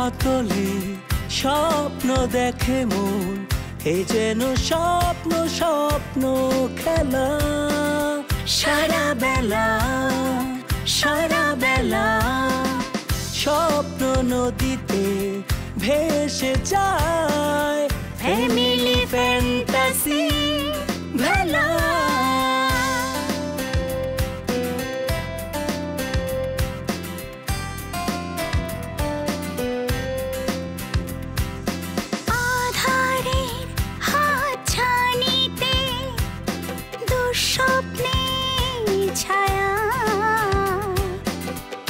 মাতলে স্বপ্ন দেখে মন, এ যেন স্বপ্ন স্বপ্ন খেলা। সারা বেলা সারা বেলা স্বপ্ন নদীতে ভেসে যায়, ফ্যামিলি ফ্যান্টাসি ভেলা।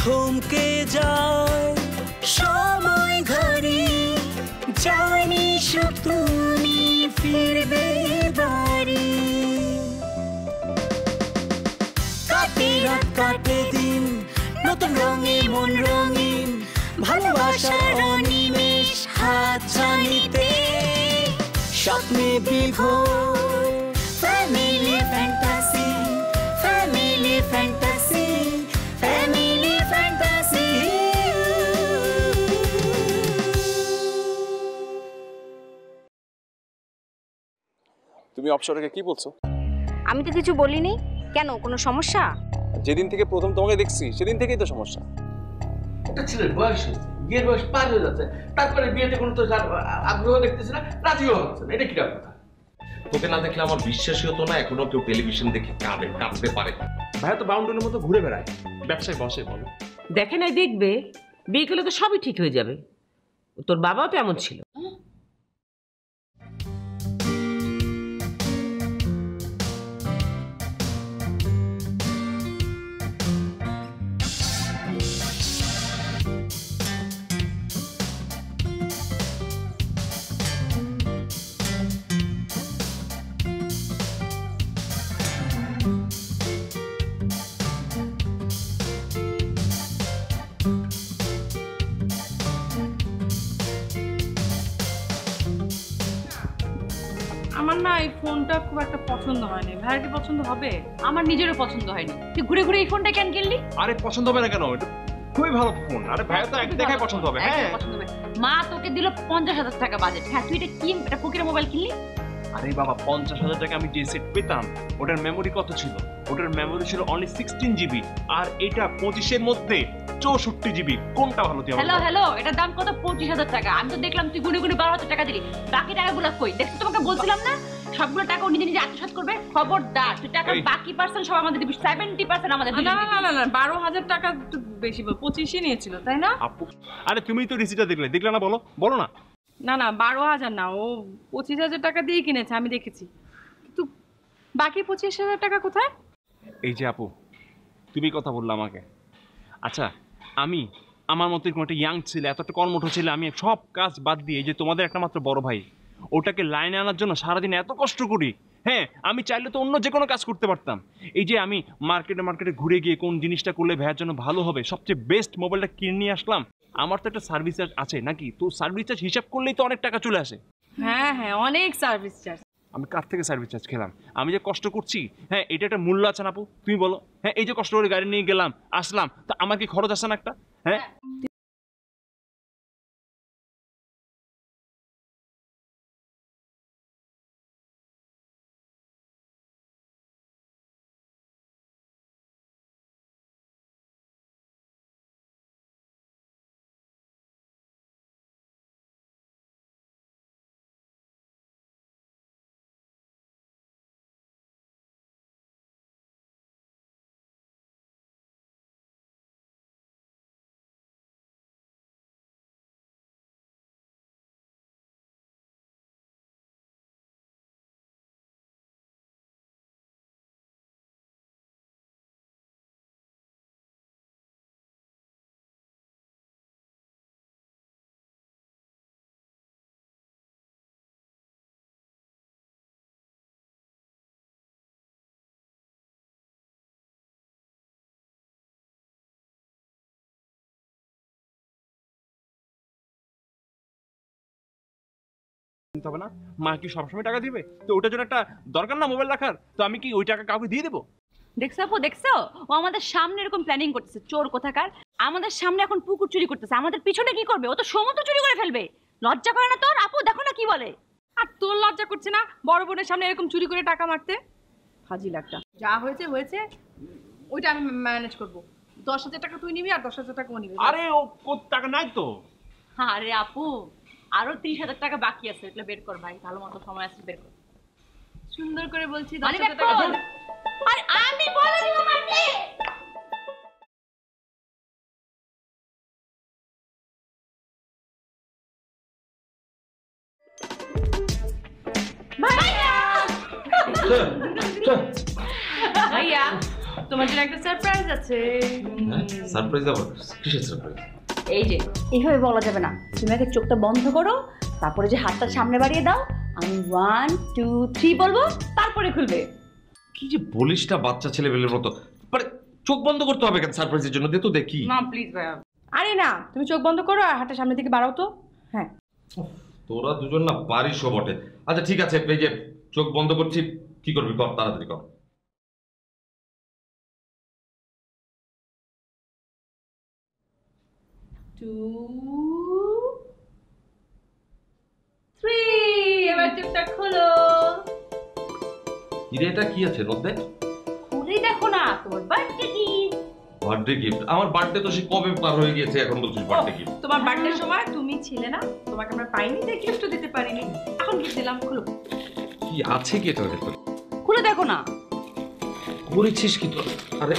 থমকে যায় সময় ঘরে, জানি সুখ তুমি ফিরবে বাড়ি। কাটে রাত কাটে দিন, নতুন রঙে মন রঙিন, ভালোবাসার অনিমেষ হাত ছানিতে স্বপ্নে বিভোর। Family fantasy, family fantasy, family fantasy. তুমি অপসরাকে কি বলছো? আমি তো কিছু বলিনি। কেন, কোনো সমস্যা? যেদিন থেকে প্রথম তোমাকে দেখছি সেদিন থেকেই তো সমস্যা। একটা ছেলের বয়স হয়েছে, বিয়ের বয়স পার হয়ে যাচ্ছে, তারপরে বিয়েতে কোনো তো আগ্রহ দেখতেছি না, রাজিও হচ্ছে না, এটা কি কথা? তোকে না দেখলে আমার বিশ্বাসই হতো না এখনো কেউ টেলিভিশন দেখে কাঁদতে পারে। ভাইয়া তো বাউন্ডারির মতো ঘুরে বেড়ায়, ব্যবসায় বসে। বলো দেখে নাই দেখবে, বিয়ে করলে তো সবই ঠিক হয়ে যাবে। তোর বাবাও তো এমন ছিল। আমার না এই ফোনটা খুব একটা পছন্দ হয়নি। ভাইয়ার কি পছন্দ হবে? আমার নিজেরও পছন্দ হয়নি। তুই ঘুরে ঘুরে এই ফোনটা কেন কিনলি? আরে পছন্দ হবে না কেন? এটা খুবই ভালো ফোন। আরে ভাইয়া তো এক দেখায় পছন্দ হবে। হ্যাঁ পছন্দ হবে। মা তোকে দিল 50,000 টাকা বাজেট। হ্যাঁ তুই এটা কি এটা ফকিরের মোবাইল কিনলি? আরে বাবা, 50,000 টাকা আমি যে সেট পেতাম ওটার মেমোরি কত ছিল? ওটার মেমোরি ছিল অনলি 16 জিবি, আর এটা 25 এর মধ্যে 64 জিবি। কোনটা ভালো? তুই হ্যালো হ্যালো, এটার দাম কত? 25,000 টাকা। আমি তো দেখলাম তুই গুনে গুনে 12,000 টাকা দিলি। বাকি টাকাগুলো কই? দেখছো, তোমাকে বলছিলাম না সবগুলো টাকা ও নিজে নিজে আত্মসাৎ করবে। খবরদার, তুই টাকার বাকি পার্সেন্ট সব আমাদের দিবি, 70% আমাদের দিবি। না না না না, 12,000 টাকা একটু বেশি, 25ই নিয়েছিল তাই না? আপু, আরে তুমি তো রিসিটটা দেখলে না? বলো বলো না। না না, 12,000 না, ও 25,000 টাকা দিয়ে কিনেছে, আমি দেখেছি। কিন্তু বাকি 25,000 টাকা কোথায়? এই যে আপু, তুমি কথা বললে আমাকে। আচ্ছা, আমি আমার মতো কোনো একটা ইয়াং ছেলে, এতটা কর্মঠ ছেলে, আমি সব কাজ বাদ দিয়ে এই যে তোমাদের একটা মাত্র বড় ভাই, ওটাকে লাইনে আনার জন্য সারাদিন এত কষ্ট করি। হ্যাঁ, আমি চাইলে তো অন্য যে কোনো কাজ করতে পারতাম। এই যে আমি মার্কেটে ঘুরে গিয়ে কোন জিনিসটা করলে ভাইয়ের জন্য ভালো হবে, সবচেয়ে বেস্ট মোবাইলটা কিনে নিয়ে আসলাম। আমার তো একটা সার্ভিস চার্জ আছে নাকি? তো সার্ভিস চার্জ হিসাব করলেই তো অনেক টাকা চলে আসে। হ্যাঁ হ্যাঁ, অনেক সার্ভিস চার্জ। আমি কার থেকে সার্ভিস চার্জ খেলাম? আমি যে কষ্ট করছি, হ্যাঁ এটা একটা মূল্য আছে না আপু? তুমি বলো। হ্যাঁ, এই যে কষ্ট করে গাড়ি নিয়ে গেলাম আসলাম, তা আমার কি খরচ আছে না একটা? হ্যাঁ হবে না? মা কি সবসময় টাকা দিবে? তো ওটার জন্য একটা দরকার না মোবাইল রাখার? তো আমি কি ওই টাকা কাউকে দিয়ে দেবো? দেখছো আপু, দেখছো? ও আমাদের সামনে এরকম প্ল্যানিং করতেছে, চোর কোথাকার। আমাদের সামনে এখন পুকুর চুরি করতেছে, আমাদের পিছনে কি করবে? ও তো সমুদ্র চুরি করে ফেলবে। লজ্জা করে না তোর? আপু দেখো না কি বলে। আর তোর লজ্জা করছে না বড় বোনের সামনে এরকম চুরি করে টাকা মারতে? ফাজিল একটা। যা হয়েছে হয়েছে, ওইটা আমি ম্যানেজ করবো। 10,000 টাকা তুই নিবি আর 10,000 টাকা ও নিবি। আরে ও কত টাকা নাই তো। আরে আপু, আরো 30,000 টাকা বাকি আছে, এটা বের কর ভাই, ভালো মতো সময় আছে, বের কর। সুন্দর করে বলছি মানে 10,000 টাকা বের কর। আরে আমি বলে দিব মারতে। ভাইয়া, তোমার জন্য একটা সারপ্রাইজ আছে। সারপ্রাইজ আবার? কিসের সারপ্রাইজ? এই যে এইভাবে বলা যাবে না, তুমি আগে চোখটা বন্ধ করো, তারপরে যে হাতটা সামনে বাড়িয়ে দাও, আমি 1 2 3 বলবো, তারপরে খুলবে। কি যে বলিস না বাচ্চা ছেলেবেলের মতো। মানে চোখ বন্ধ করতে হবে কেন সারপ্রাইজের জন্য? দে তো দেখি। না প্লিজ ভাইয়া। আরে না, তুমি চোখ বন্ধ করো আর হাতটা সামনের দিকে বাড়াও তো। হ্যাঁ, তোরা দুজন না পারিসও বটে। আচ্ছা ঠিক আছে, এই যে চোখ বন্ধ করছি, কি করবি কর, তাড়াতাড়ি কর। 2 3, এবার চোখটা খোলো। হিরে এটা কি আছে মধ্যে? খুলেই দেখো না, তোমার বার্থডে কি? Birthday gift? আমার বার্থডে তো সে কবে পার হয়ে গেছে, এখন বলছিস বার্থডে গিফট? তোমার বার্থডের সময় তুমি ছিলে না, তোমাকে আমরা পাইনি, তাই গিফটও দিতে পারিনি। এখন গিফট দিলাম, খুলো। কি আছে কি এটার ভেতরে? খুলে দেখো না। করেছিস কি তোর? আরে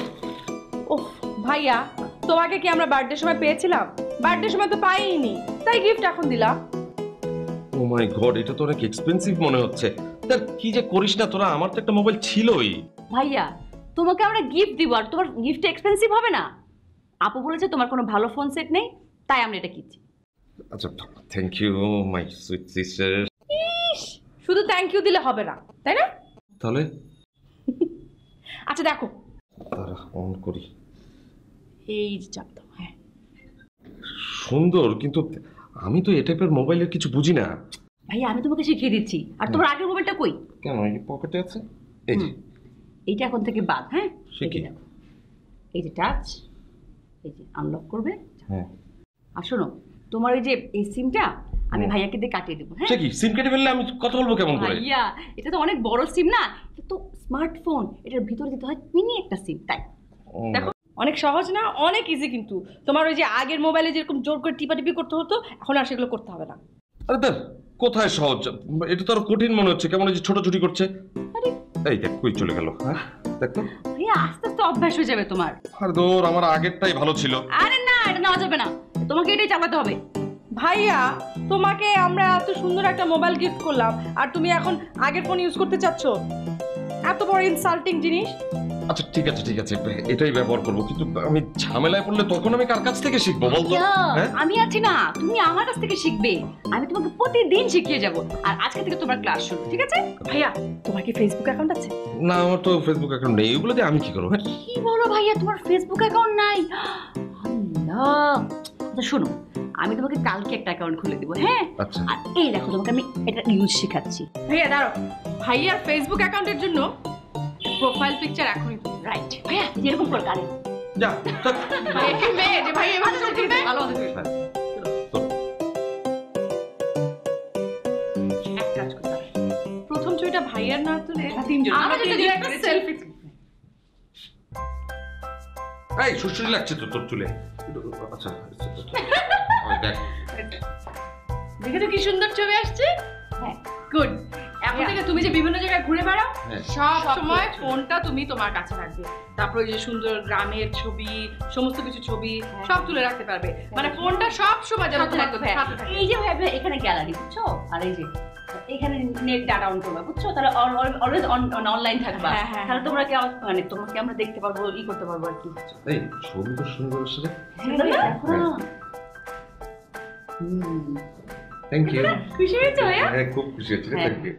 ওহ ভাইয়া, তোমাকে কি আমরা বার্থডের সময় পেয়েছিলাম? বার্থডের সময় তো পাইনি, তাই গিফট এখন দিলাম। ও মাই গড, এটা তো অনেক এক্সপেন্সিভ মনে হচ্ছে। তার কি যে করিস না তোরা, আমার তো একটা মোবাইল ছিলই। ভাইয়া, তোমাকে আমরা গিফট দিব আর তোমার গিফট এক্সপেন্সিভ হবে না? আপু বলেছে তোমার কোনো ভালো ফোন সেট নেই, তাই আমরা এটা কিনছি। আচ্ছা thank you my sweet sister. শুধু থ্যাংক ইউ দিলে হবে না, তাই না? তাহলে আচ্ছা দেখো, তারা অন করি। এই যে চাপ দাও। হ্যাঁ, সুন্দর, কিন্তু আমি তো এ টাইপের মোবাইলের কিছু বুঝি না। ভাইয়া আমি তোমাকে শিখিয়ে দিচ্ছি। আর তোমার আগের মোবাইলটা কই? কেন, এই পকেটে আছে। এই যে এইটা এখন থেকে বাদ। হ্যাঁ, সে কি? এই যে টাচ, এই যে আনলক করবে। হ্যাঁ, আর শোনো, তোমার এই যে এই সিমটা আমি ভাইয়াকে দিয়ে কাটিয়ে দেবো। হ্যাঁ সে কি সিম কেটে ফেললে আমি কথা বলবো কেমন করে? ভাইয়া, এটা তো অনেক বড় সিম না, এটা তো স্মার্টফোন, এটার ভিতরে দিতে হয় মিনি একটা সিম, তাই দেখো। অনেক সহজ না, অনেক ইজি। কিন্তু তোমার ওই যে আগের মোবাইলে যেরকম জোর করে টিপাটিপি করতে হতো, এখন আর সেগুলো করতে হবে না। আরে দেখ কোথায় সহজ, এটা তো আরো কঠিন মনে হচ্ছে, কেমন এই যে ছোটাছুটি করছে। এই দেখ কই চলে গেল। হ্যাঁ দেখ তো। ভাইয়া আস্তে আস্তে অভ্যাস হয়ে যাবে তোমার। আর দৌড়, আমার আগেরটাই ভালো ছিল। আরে না, এটা নেওয়া যাবে না, তোমাকে এটাই চালাতে হবে। ভাইয়া, তোমাকে আমরা এত সুন্দর একটা মোবাইল গিফট করলাম আর তুমি এখন আগের ফোন ইউজ করতে চাচ্ছ? এত বড় ইনসাল্টিং জিনিস। আচ্ছা ঠিক আছে ঠিক আছে, এটাই ব্যবহার করবো, কিন্তু আমি ঝামেলায় পড়লে তখন আমি কার কাছ থেকে শিখবো বলতো? হ্যাঁ আমি আছি না, তুমি আমার কাছ থেকে শিখবে। আমি তোমাকে প্রতিদিন শিখিয়ে যাব। আর আজকে থেকে তোমার ক্লাস শুরু, ঠিক আছে? ভাইয়া, তোমার কি ফেসবুক অ্যাকাউন্ট আছে? না, আমার তো ফেসবুক অ্যাকাউন্ট নেই, এগুলো দিয়ে আমি কি করবো? হ্যাঁ কি বলো ভাইয়া, তোমার ফেসবুক অ্যাকাউন্ট নাই? আল্লাহ। আচ্ছা শোনো, আমি তোমাকে কালকে একটা অ্যাকাউন্ট খুলে দেবো। হ্যাঁ, আচ্ছা আর এই দেখো তোমাকে আমি এটা ইউজ শেখাচ্ছি। ভাইয়া দাঁড়াও, ভাইয়ার ফেসবুক অ্যাকাউন্টের জন্য প্রোফাইল পিকচার এখনই। রাইট ভাইয়া, যেরকম করে গাড়ি যা থাক। ভাইয়া কি মেয়ে যে ভাইয়া এভাবে চলতে দেয়? ভালো হবে। হ্যাঁ, চল। এক কাজ করতে হবে, প্রথম ছবিটা ভাইয়ার না তুলে তিনজন আমরা যদি একটা সেলফি। এই সুশ্রী লাগছে তো তোর চুলে। আচ্ছা ওই দেখ। দেখেছো কি সুন্দর ছবি আসছে? হ্যাঁ গুড। এখন থেকে তুমি যে বিভিন্ন জায়গায় ঘুরে বেড়াও, হ্যাঁ। সব সময় ফোনটা তুমি তোমার কাছে রাখবে। তারপর ওই যে সুন্দর গ্রামের ছবি, সমস্ত কিছু ছবি সব তুলে রাখতে পারবে। মানে ফোনটা সব সময় যেন তোমার সাথে থাকে। এই যে ভাইয়া এখানে গ্যালারি, বুঝছো? আর এই যে এখানে নেট ডাটা অন করবা, বুঝছো? তাহলে অলওয়েজ অনলাইন থাকবা। হ্যাঁ, হ্যাঁ, তাহলে তোমরা কি মানে তোমাকে আমরা দেখতে পারবো, করতে পারবো আর কি। এই ছবি তো সুন্দর আসলে। দেখো না। Thank you. খুশি হয়েছো ভাইয়া? হ্যাঁ খুব খুশি হয়েছি, হ্যাঁ। Thank you.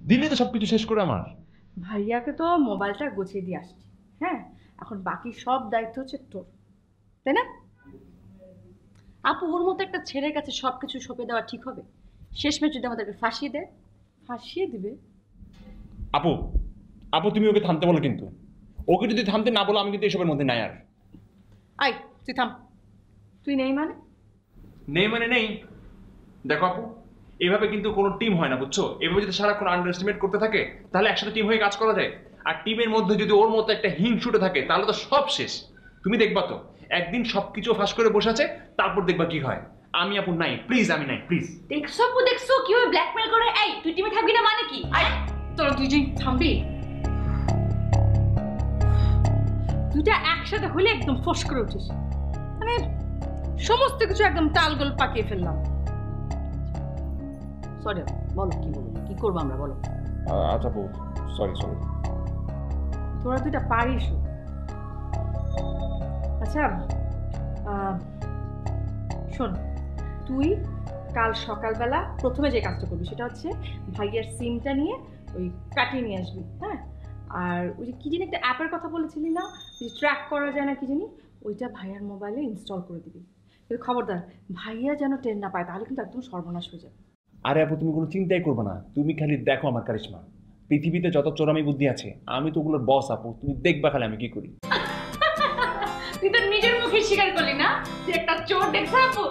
দিলে তো সবকিছু শেষ করে আমার। ভাইয়াকে তো মোবাইলটা গুছিয়ে দিয়ে আসছি, হ্যাঁ, এখন বাকি সব দায়িত্ব হচ্ছে তোর, তাই না? আপু ওর মতো একটা ছেলের কাছে সবকিছু সঁপে দেওয়া ঠিক হবে? শেষমেশ যদি আমাদেরকে ফাঁসিয়ে দেয়? ফাঁসিয়ে দিবে? আপু আপু তুমি ওকে থামতে বলো, কিন্তু ওকে যদি থামতে না বলো আমি কিন্তু এসবের মধ্যে নাই আর। আই তুই থাম। তুই নেই মানে? নেই মানে নেই। দেখো আপু, এভাবে কিন্তু কোনো টিম হয় না, বুঝছো? এভাবে যদি সারাক্ষণ আন্ডার এস্টিমেট করতে থাকে তাহলে একসাথে টিম হয়ে কাজ করা যায়। আর টিমের মধ্যে যদি ওর মতো একটা হিংসুটে থাকে তাহলে তো সব শেষ। তুমি দেখবা তো একদিন সবকিছু ফাঁস করে বসে আছে, তারপর দেখবা কি হয়। আমি আপু নাই, প্লিজ আমি নাই, প্লিজ। দেখছো আপু, দেখছো কিভাবে ব্ল্যাকমেল করে? এই তুই টিমে থাকবি না মানে কি? আই তোরা দুইজন থামবি? দুটা একসাথে হলে একদম ফস করে উঠিস, মানে সমস্ত কিছু একদম তালগোল পাকিয়ে ফেললাম। সরি, বলো কি বলবো, কি করবো আমরা, বলো। আচ্ছা আপু, সরি সরি। তোরা দুইটা পারিস। আচ্ছা শোন, তুই কাল সকালবেলা প্রথমে যে কাজটা করবি সেটা হচ্ছে ভাইয়ের সিমটা নিয়ে ওই কাটিয়ে নিয়ে আসবি, হ্যাঁ? আর ওই যে কি জানি একটা অ্যাপের কথা বলেছিলি না, যে ট্র্যাক করা যায় না কি জানি, ওইটা ভাইয়ার মোবাইলে ইনস্টল করে দিবি। কিন্তু খবরদার ভাইয়া যেন টের না পায়, তাহলে কিন্তু একদম সর্বনাশ হয়ে যাবে। আরে আপু তুমি কোনো চিন্তাই করবে না, তুমি খালি দেখো আমার কারিশমা। পৃথিবীতে যত চোরামি বুদ্ধি আছে আমি তো ওগুলোর বস আপু, তুমি দেখবা খালি আমি কি করি। তুই তো নিজের মুখে স্বীকার করলি না যে একটা চোর, দেখছো আপু?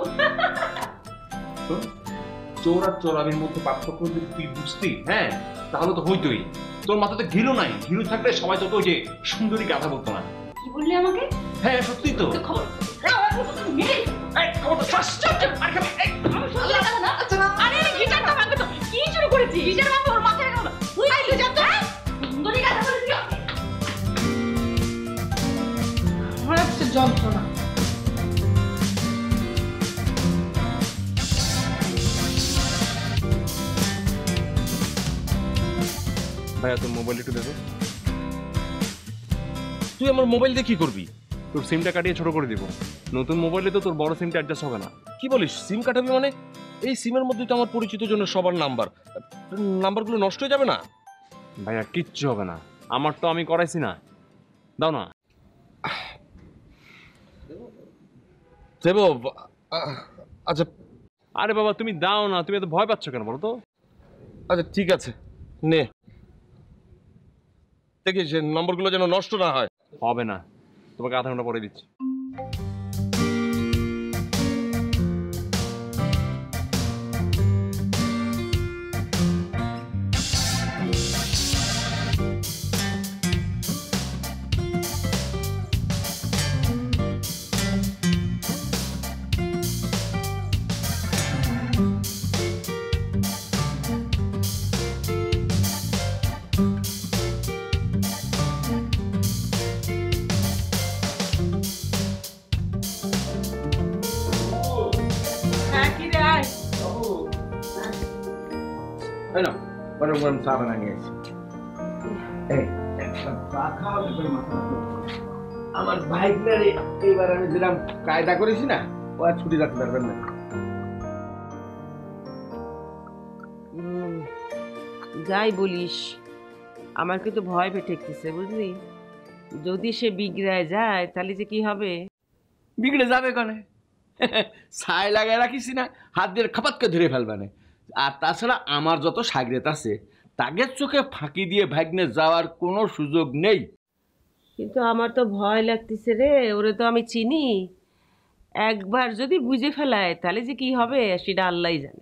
চোর আর চোরামির মধ্যে পার্থক্য যদি তুই বুঝতি, হ্যাঁ, তাহলে তো হইতোই। তোর মাথাতে ঘিলু নাই, ঘিলু থাকলে সবাই তো ওই যে সুন্দরী গাধা বলতো না। কি বললি আমাকে? হ্যাঁ সত্যি তো। খবর আরে গিটারটা ভাঙবে তো। কি শুরু করেছি? গিটার ভাঙবে ওর মাথায় গেল। তুই তুই জানতো সুন্দরী গাধা বলেছিস? আমার একটা যন্ত্রণা। ভাইয়া তোর মোবাইল একটু দেবো। তুই আমার মোবাইল দিয়ে কি করবি? তোর সিমটা কাটিয়ে ছোট করে দিব। নতুন মোবাইলে তো তোর বড় সিমটা অ্যাডজাস্ট হবে না। কি বলিস? সিম কাটাবি মানে? এই সিমের মধ্যে তো আমার পরিচিত জন্য সবার নাম্বারগুলো নষ্ট হয়ে যাবে না? ভাইয়া কিচ্ছু হবে না, আমার তো আমি করাইছি না। দাও না। দেব? আচ্ছা আরে বাবা তুমি দাও না, তুমি এত ভয় পাচ্ছ কেন বলো তো? আচ্ছা ঠিক আছে, নে। দেখিস নম্বরগুলো যেন নষ্ট না হয়। হবে না, তোমাকে আধা ঘন্টা পরে দিচ্ছি। হ্যাঁ কি রে, আয়। না গরম গরম চা বানা নিয়ে এসেছি। এই একটা চা খাওয়া ব্যাপারে মাথা রাখো। আমার বাইক না রে, এইবার আমি যেরকম কায়দা করেছি না, ও আর ছুটি রাখতে পারবেন না। যাই বলিস, আমার কিন্তু ভয় পেঠেকতেছে, বুঝলি? যদি সে বিগড়ায় যায় তাহলে যে কি হবে? বিগড়ে যাবে কনে? ছাই লাগায় রাখিস না, হাত দিয়ে খাপাতকে ধরে ফেলবানে। আর তাছাড়া আমার যত সাগরেত আছে তাদের চোখে ফাঁকি দিয়ে ভাগ্নে যাওয়ার কোনো সুযোগ নেই। কিন্তু আমার তো ভয় লাগতেছে রে, ওরে তো আমি চিনি। একবার যদি বুঝে ফেলায় তাহলে যে কি হবে সেটা আল্লাহই জানে।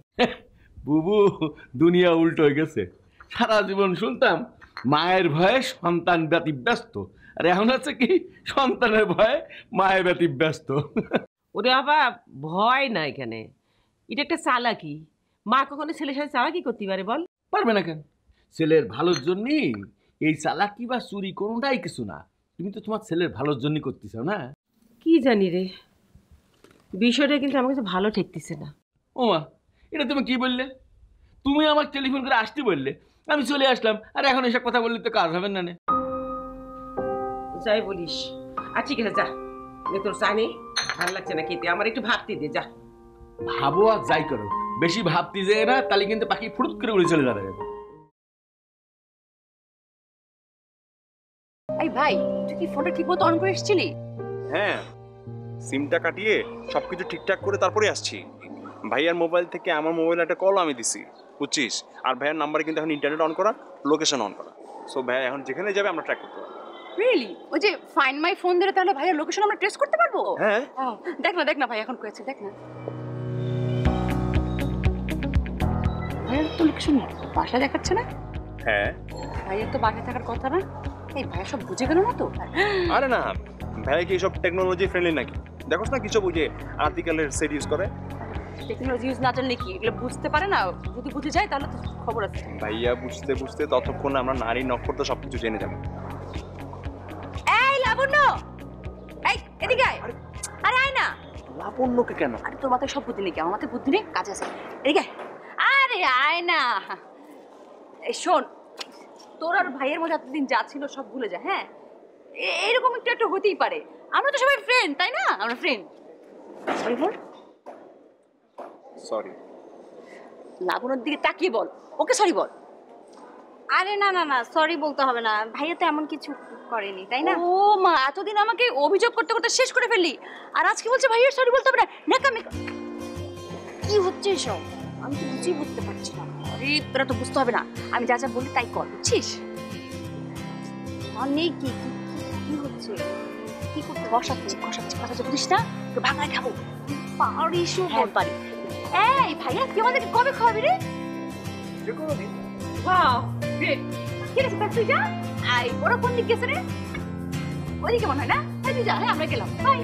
বুবু, দুনিয়া উল্টো হয়ে গেছে। সারা জীবন শুনতাম মায়ের ভয়ে সন্তান ব্যতিব্যস্ত, আর এখন হচ্ছে কি সন্তানের ভয়ে মায়ের ব্যতিব্যস্ত। ওরে বাবা, ভয় না এখানে, এটা একটা চালাকি। মা কখনো ছেলের সাথে চালাকি করতে পারে বল? পারবে না কেন? ছেলের ভালোর জন্যই এই চালাকি বা চুরি কোনোটাই কিছু না। তুমি তো তোমার ছেলের ভালোর জন্যই করতেছ না? কি জানি রে, বিষয়টা কিন্তু আমার কাছে ভালো ঠেকতেছে না। ওমা, এটা তুমি কি বললে? তুমি আমার টেলিফোন করে আসতে বললে, আমি চলে আসলাম, আর এখন এসব কথা বললে তো কাজ হবে না। যাই বলিস। আর ঠিক আছে, যা, তোর চা নেই, ভালো লাগছে না খেতে, আমার একটু ভাবতে দে, যা। ভাবো আর যাই করো, বেশি ভাবতে যেয়ে না, তাহলে কিন্তু পাখি ফুরুত করে উড়ে চলে যাবে। ভাই তুই কি ফোনটা ঠিকমতো অন করে এসেছিলি? হ্যাঁ, সিমটা কাটিয়ে সবকিছু ঠিকঠাক করে তারপরে আসছি। ভাইয়ার মোবাইল থেকে আমার মোবাইলে একটা কল আমি দিছি, বুঝছিস? আর ভাইয়ার নাম্বারে কিন্তু এখন ইন্টারনেট অন করা, লোকেশন অন করা। সো ভাইয়া এখন যেখানে যাবে আমরা ট্র্যাক করতে পারবো। রিয়েলি? ওই যে ফাইন্ড মাই ফোন ধরে তাহলে ভাইয়ের লোকেশন আমরা ট্রেস করতে পারবো? হ্যাঁ। দেখ না ভাই এখন করেছে, দেখ না ভাইয়ের তো লোকেশন বাসা দেখাচ্ছে না। হ্যাঁ, ভাইয়ের তো বাসায় থাকার কথা না। এই ভাইয়া সব বুঝে গেল না তো? আরে না, ভাইয়া কি সব টেকনোলজি ফ্রেন্ডলি নাকি? দেখোস না কিছু বুঝে আর্টিকেলের সেট ইউজ করে। টেকনোলজি ইউজ না জানলে কি এগুলো বুঝতে পারে না? যদি বুঝে যায় তাহলে তো খবর আছে। ভাইয়া বুঝতে বুঝতে ততক্ষণ আমরা নারী নক্ষত্র সবকিছু জেনে যাবো। এই লাবণ্য, এই এদিকে আয়। আরে আয় না। লাবণ্যকে কেন? আরে তোর মাথায় সব বুদ্ধি নেই, আমার মাথায় বুদ্ধি নেই, কাজ আছে। এদিকে আয়। আরে আয় না। এই শোন, তোর আর ভাইয়ের মধ্যে এতদিন যা ছিল সব ভুলে যা। হ্যাঁ, এরকম একটু একটু হতেই পারে। আমরা তো সবাই ফ্রেন্ড, তাই না? আমরা ফ্রেন্ড। সরি বল। সরি। লাবণ্যর দিকে তাকিয়ে বল, ওকে সরি বল। আরে না না না, সরি বলতে হবে না, ভাইয়া তো এমন কিছু করেনি, তাই না? ও মা, এতদিন আমাকে অভিযোগ করতে করতে শেষ করে ফেললি, আর আজকে বলছে ভাইয়ের সরি বলতে হবে না? নাকামি কি হচ্ছে এসব? আমি তো বুঝেই বুঝতে পারছি না। আরে তোরা তো বুঝতে হবে না, আমি যা যা বলি তাই কর, বুঝছিস? অনেক কি কি হচ্ছে? কি করতে? বসাচ্ছি কথা যে বুঝিস না, তো ভাঙায় খাবো। পারিস হ্যাঁ পারি। এই ভাইয়া তুই আমাদেরকে কবে খাওয়াবি রে? যে কোনো দিন। Wow great. ঠিক আছে তুই যা। আই ওরা কোন দিক গেছে রে? ওইদিকে মনে হয় না? তুই যা, হ্যাঁ আমরা গেলাম, বাই।